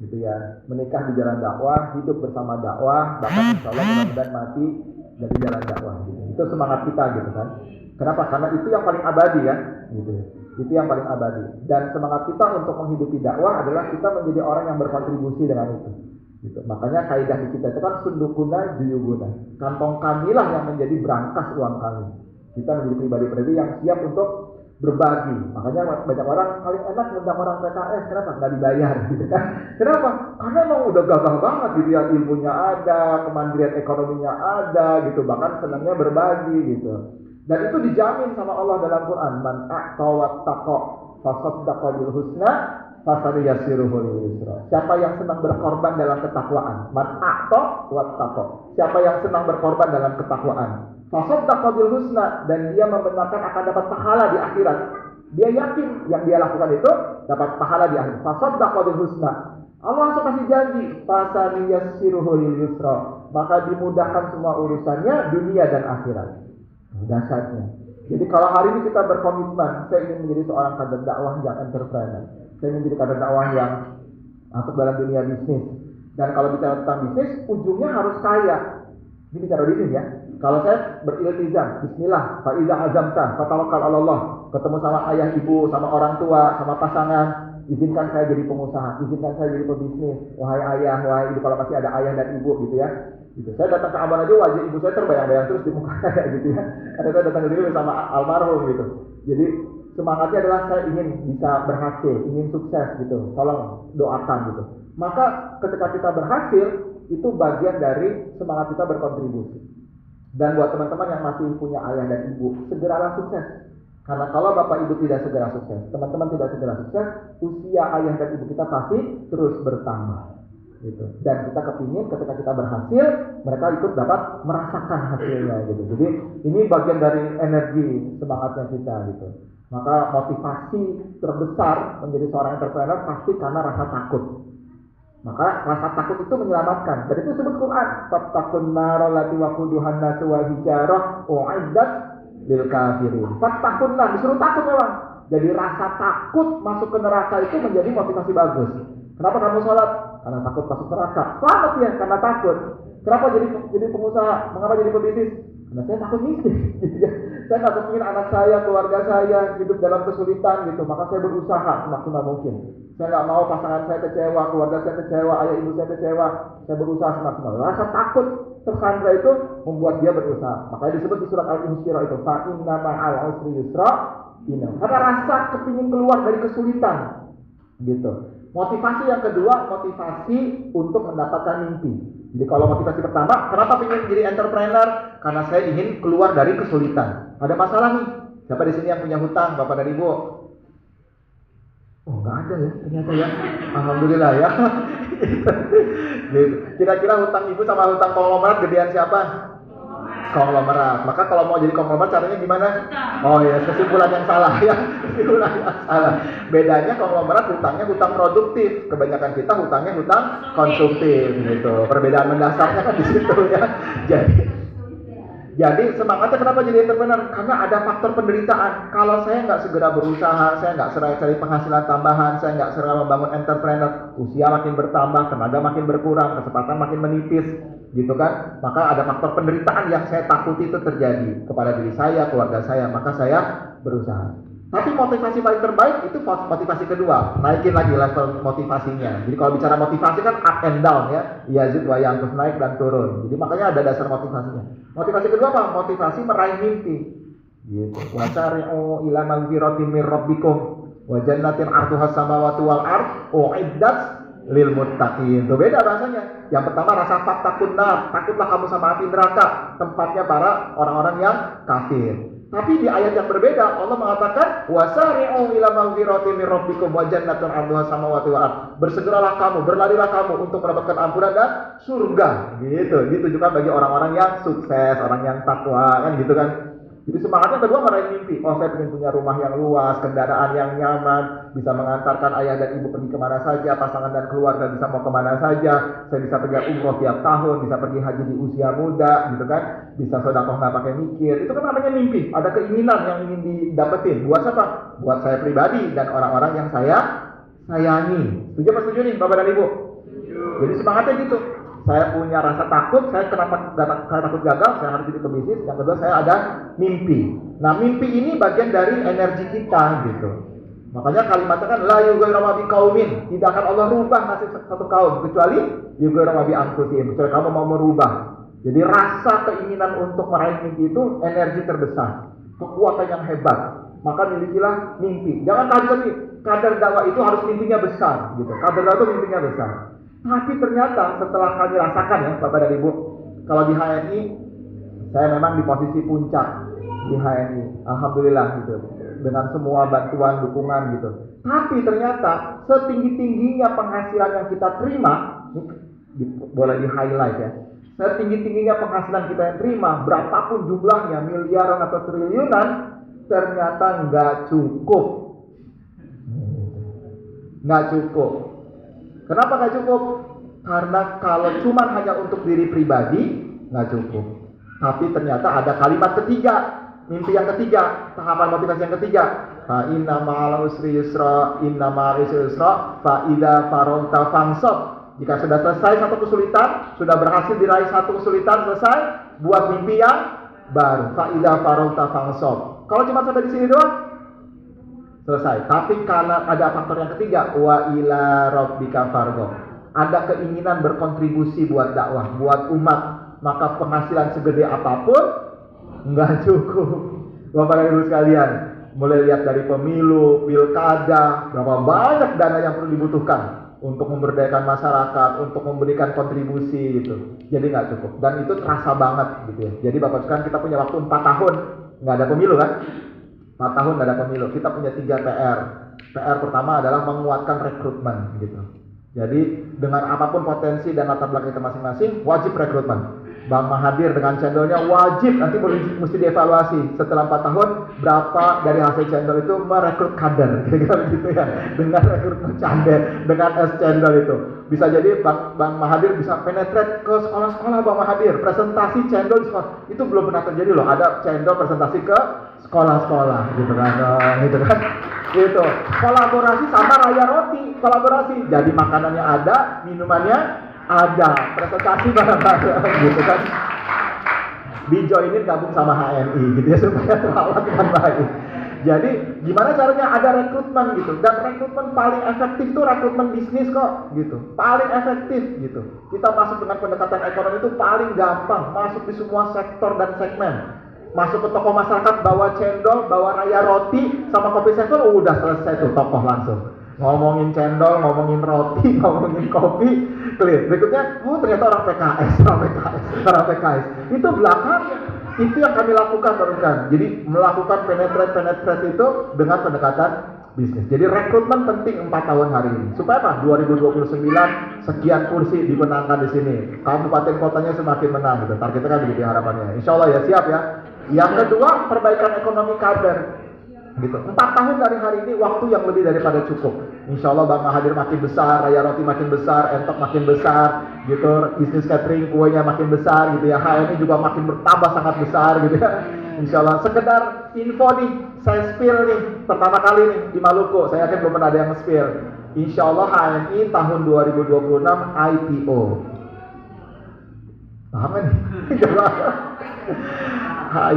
gitu ya, menikah di jalan dakwah, hidup bersama dakwah, bahkan insya Allah mudah-mudahan mati dari jalan dakwah gitu. Itu semangat kita gitu kan. Kenapa? Karena itu yang paling abadi kan, gitu. Itu yang paling abadi. Dan semangat kita untuk menghidupi dakwah adalah kita menjadi orang yang berkontribusi dengan itu. Gitu. Makanya kaidah di kita itu kan sundukuna juyuguna. Kantong kamilah yang menjadi berangkas uang kami. Kita menjadi pribadi-pribadi yang siap untuk berbagi. Makanya banyak orang paling enak ngundang orang PKS. Kenapa? Nggak dibayar gitu kan. Kenapa? Karena emang udah gagah banget gitu ya, ilmunya ada, kemandirian ekonominya ada gitu, bahkan senangnya berbagi gitu. Dan itu dijamin sama Allah dalam Quran, man a'ta wattaqa fasaddaqa bil husna fasaniyasiruhu lil yusra. Siapa yang senang berkorban dalam ketakwaan, man a'ta wattaqa. Siapa yang senang berkorban dalam ketakwaan, fasaddaqa bil husna, dan dia membenarkan akan dapat pahala di akhirat. Dia yakin yang dia lakukan itu dapat pahala di akhirat. Fasaddaqa bil husna. Allah langsung kasih janji, fasaniyasiruhu lil yusra. Maka dimudahkan semua urusannya dunia dan akhirat. Dasarnya. Jadi kalau hari ini kita berkomitmen, saya ingin menjadi seorang kader dakwah yang entrepreneur. Saya ingin menjadi kader dakwah yang masuk dalam dunia bisnis. Dan kalau bicara tentang bisnis, ujungnya harus kaya. Ini bicara bisnis ya. Kalau saya beriltizam, bismillah, fa iza azamta, fatawakkal 'ala Allah. Ketemu sama ayah ibu, sama orang tua, sama pasangan, izinkan saya jadi pengusaha, izinkan saya jadi pebisnis. Wahai ayah, wahai ibu, kalau masih ada ayah dan ibu gitu ya. Gitu. Saya datang ke Ambon aja wajah ibu saya terbayang-bayang terus di muka saya gitu ya. Karena saya datang ke sini bersama almarhum gitu. Jadi semangatnya adalah saya ingin bisa berhasil, ingin sukses gitu. Tolong doakan gitu. Maka ketika kita berhasil, itu bagian dari semangat kita berkontribusi. Dan buat teman-teman yang masih punya ayah dan ibu, segeralah sukses. Karena kalau bapak ibu tidak segera sukses, teman-teman tidak segera sukses, usia ayah dan ibu kita pasti terus bertambah. Gitu. Dan kita kepingin ketika kita berhasil, mereka ikut dapat merasakan hasilnya gitu. Jadi ini bagian dari energi semangatnya kita gitu. Maka motivasi terbesar menjadi seorang entrepreneur pasti karena rasa takut. Maka rasa takut itu menyelamatkan. Dan itu disebut Quran, fattaqun nar allati waquduhan nasu wal hijarah u'iddat lil kafirin. Fattaqunna, disuruh takut memang. Jadi rasa takut masuk ke neraka itu menjadi motivasi bagus. Kenapa kamu sholat? Karena takut masuk neraka. Selamat ya, karena takut. Kenapa jadi pengusaha? Mengapa jadi pebisnis? Karena saya takut miskin. Gitu ya. Saya nggak kepingin anak saya, keluarga saya hidup dalam kesulitan gitu. Maka saya berusaha semaksimal mungkin. Saya nggak mau pasangan saya kecewa, keluarga saya kecewa, ayah ibu saya kecewa. Saya berusaha semaksimal. Rasa takut tersandra itu membuat dia berusaha. Makanya disebut di surat Al-Insyirah itu, fa inna ma'al usri yusra. Karena rasa kepingin keluar dari kesulitan gitu. Motivasi yang kedua, motivasi untuk mendapatkan mimpi. Jadi kalau motivasi pertama, kenapa ingin jadi entrepreneur? Karena saya ingin keluar dari kesulitan. Ada masalah nih. Siapa di sini yang punya hutang, bapak dan ibu? Oh, nggak ada ya, ternyata ya. Alhamdulillah ya. Gitu. Kira-kira hutang ibu sama hutang konglomerat gedean siapa? Konglomerat. Maka kalau mau jadi konglomerat caranya gimana? Oh ya, kesimpulan yang salah ya. Kesimpulan yang salah. Bedanya konglomerat hutangnya hutang produktif. Kebanyakan kita hutangnya hutang konsumtif gitu. Perbedaan mendasarnya kan di situ ya. Jadi semangatnya kenapa jadi entrepreneur? Karena ada faktor penderitaan. Kalau saya nggak segera berusaha, saya nggak segera cari penghasilan tambahan, saya nggak segera membangun entrepreneur, usia makin bertambah, tenaga makin berkurang, kesempatan makin menipis, gitu kan? Maka ada faktor penderitaan yang saya takuti itu terjadi kepada diri saya, keluarga saya. Maka saya berusaha. Tapi motivasi paling terbaik itu motivasi kedua, naikin lagi level motivasinya. Jadi kalau bicara motivasi kan up and down ya, yazid wa yanqus, naik dan turun. Jadi makanya ada dasar motivasinya. Motivasi kedua apa? Motivasi meraih mimpi. Gitu. Wasari'u ila maghfiratin mir rabbikum wa jannatin 'arduhas samawati wal ard u'iddat lil muttaqin. Itu beda bahasanya. Yang pertama rasa fattaqun nar, takutlah kamu sama api neraka, tempatnya para orang-orang yang kafir. Tapi di ayat yang berbeda Allah mengatakan wasari'u ila maghfiratin mir rabbikum wa jannatin 'arduhas samawati wal ard. Bersegeralah kamu, berlarilah kamu untuk mendapatkan ampunan dan surga. Gitu. Ditujukan bagi orang-orang yang sukses, orang yang takwa kan gitu kan. Jadi semangatnya kedua meraih mimpi. Oh, saya ingin punya rumah yang luas, kendaraan yang nyaman, bisa mengantarkan ayah dan ibu pergi kemana saja, pasangan dan keluarga bisa mau kemana saja. Saya bisa pergi umroh tiap tahun, bisa pergi haji di usia muda, gitu kan. Bisa sedekah nggak pakai mikir. Itu kan namanya mimpi. Ada keinginan yang ingin didapetin. Buat siapa? Buat saya pribadi dan orang-orang yang saya sayangi. Setuju apa setuju nih Bapak dan Ibu? Jadi semangatnya gitu. Saya punya rasa takut, saya takut gagal, saya harus jadi pebisnis. Yang kedua, saya ada mimpi. Nah, mimpi ini bagian dari energi kita gitu. Makanya kalimatnya kan la yughayyiru ma biqaumin, tidak akan Allah rubah nasib satu kaum kecuali yughayyiru ma bi anfusihim, kecuali kamu mau merubah. Jadi rasa keinginan untuk meraih mimpi itu energi terbesar, kekuatan yang hebat. Maka milikilah mimpi. Jangan kaget nih, kadar dakwah itu harus mimpinya besar gitu. Kadar dakwah itu mimpinya besar. Tapi ternyata setelah kami rasakan ya Bapak dan Ibu, kalau di HNI saya memang di posisi puncak di HNI, alhamdulillah gitu, dengan semua bantuan dukungan gitu. Tapi ternyata setinggi-tingginya penghasilan yang kita terima, ini boleh di highlight ya, setinggi-tingginya penghasilan kita yang terima, berapapun jumlahnya, miliaran atau triliunan, ternyata nggak cukup. Nggak cukup. Kenapa nggak cukup? Karena kalau cuma hanya untuk diri pribadi, nggak cukup. Tapi ternyata ada kalimat ketiga, mimpi yang ketiga, tahapan motivasi yang ketiga. Fa inna ma'al usri yusra, inna ma'al usri yusra, fa idza faronta fansab. Jika sudah selesai satu kesulitan, sudah berhasil diraih satu kesulitan, selesai, buat mimpi yang baru. Fa idza faronta fansab. Kalau cuma sampai di sini doang, selesai. Tapi karena ada faktor yang ketiga, wa ila rabbika farghab. Ada keinginan berkontribusi buat dakwah, buat umat, maka penghasilan segede apapun nggak cukup. Bapak dan Ibu sekalian, mulai lihat dari pemilu, pilkada, berapa banyak dana yang perlu dibutuhkan untuk memberdayakan masyarakat, untuk memberikan kontribusi gitu. Jadi nggak cukup. Dan itu terasa banget gitu ya. Jadi Bapak sekalian, kita punya waktu 4 tahun nggak ada pemilu kan? 4 tahun nggak ada pemilu. Kita punya 3 PR. PR pertama adalah menguatkan rekrutmen gitu. Jadi dengan apapun potensi dan latar belakang kita masing-masing, wajib rekrutmen. Bang Mahathir dengan channelnya wajib, nanti mesti dievaluasi setelah 4 tahun berapa dari hasil channel itu merekrut kader, kira-kira gitu ya. Dengan rekrutmen channel, dengan channel itu bisa jadi Bang Mahathir bisa penetrate ke sekolah-sekolah. Bang Mahathir presentasi channel di sekolah itu belum pernah terjadi loh. Ada channel presentasi ke sekolah-sekolah gitu kan, gitu. Kolaborasi sama Raya Roti, kolaborasi. Jadi makanannya ada, minumannya ada, presentasi bareng-bareng gitu kan. Dijoinin gabung sama HNI gitu ya, supaya terawat dengan baik. Jadi gimana caranya? Ada rekrutmen gitu. Dan rekrutmen paling efektif itu rekrutmen bisnis kok gitu. Paling efektif gitu. Kita masuk dengan pendekatan ekonomi itu paling gampang. Masuk di semua sektor dan segmen. Masuk ke toko masyarakat, bawa cendol, bawa Raya Roti sama kopi Sevel, udah selesai tuh tokoh langsung. Ngomongin cendol, ngomongin roti, ngomongin kopi, clear. Berikutnya, ternyata orang PKS. Itu belakangnya. Itu yang kami lakukan kan. Jadi melakukan penetrate itu dengan pendekatan bisnis. Jadi rekrutmen penting 4 tahun hari ini. Supaya apa? 2029 sekian kursi dimenangkan di sini. Kabupaten kotanya semakin menang gitu. Targetnya kan begitu harapannya. Insya Allah ya, siap ya. Yang kedua, perbaikan ekonomi kader. Gitu. 4 tahun dari hari ini waktu yang lebih daripada cukup. Insya Allah Bang Mahathir makin besar, Raya Roti makin besar, Entok makin besar, gitu. Bisnis catering kuenya makin besar, gitu ya. HNI juga makin bertambah sangat besar, gitu ya. Insya Allah. Sekedar info nih, saya spill nih pertama kali nih di Maluku. Saya yakin belum pernah ada yang spill. Insya Allah HNI tahun 2026 IPO. Paham kan?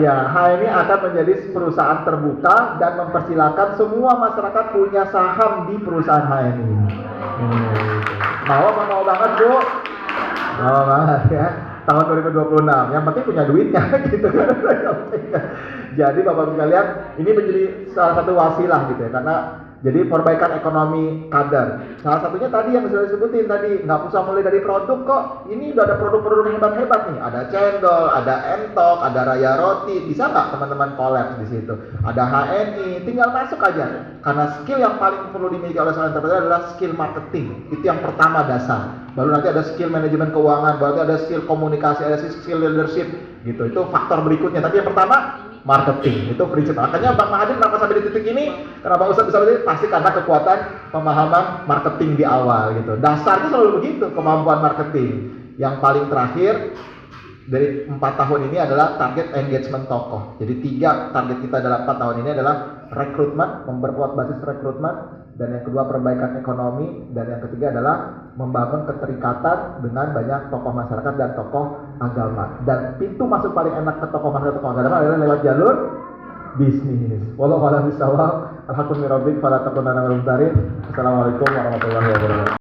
Ya, HNI akan menjadi perusahaan terbuka dan mempersilakan semua masyarakat punya saham di perusahaan HNI. Mau banget bro, mau banget ya. Tahun 2026, yang penting punya duitnya gitu kan. Jadi Bapak sekalian, ini menjadi salah satu wasilah gitu ya, karena jadi perbaikan ekonomi kader. Salah satunya tadi yang sudah disebutin tadi, nggak usah mulai dari produk kok. Ini udah ada produk-produk hebat-hebat nih. Ada cendol, ada Entok, ada Raya Roti. Bisa nggak teman-teman collab di situ? Ada HNI, tinggal masuk aja. Karena skill yang paling perlu dimiliki oleh seorang entrepreneur adalah skill marketing. Itu yang pertama dasar. Baru nanti ada skill manajemen keuangan, baru nanti ada skill komunikasi, ada skill leadership. Gitu. Itu faktor berikutnya. Tapi yang pertama marketing, itu prinsip. Makanya Bang Mahathir kenapa sampai di titik ini, kenapa Ustadz bisa begini, pasti karena kekuatan pemahaman marketing di awal gitu. Dasarnya selalu begitu, kemampuan marketing. Yang paling terakhir dari 4 tahun ini adalah target engagement tokoh. Jadi 3 target kita dalam 4 tahun ini adalah rekrutmen, memperkuat basis rekrutmen. dan yang kedua perbaikan ekonomi, dan yang ketiga adalah membangun keterikatan dengan banyak tokoh masyarakat dan tokoh agama. Dan pintu masuk paling enak ke tokoh masyarakat, tokoh agama adalah lewat jalur bisnis. Wallahu a'lam bishawab. Alhamdulillah, fala takunanna minal mumtarin. Assalamualaikum warahmatullahi wabarakatuh.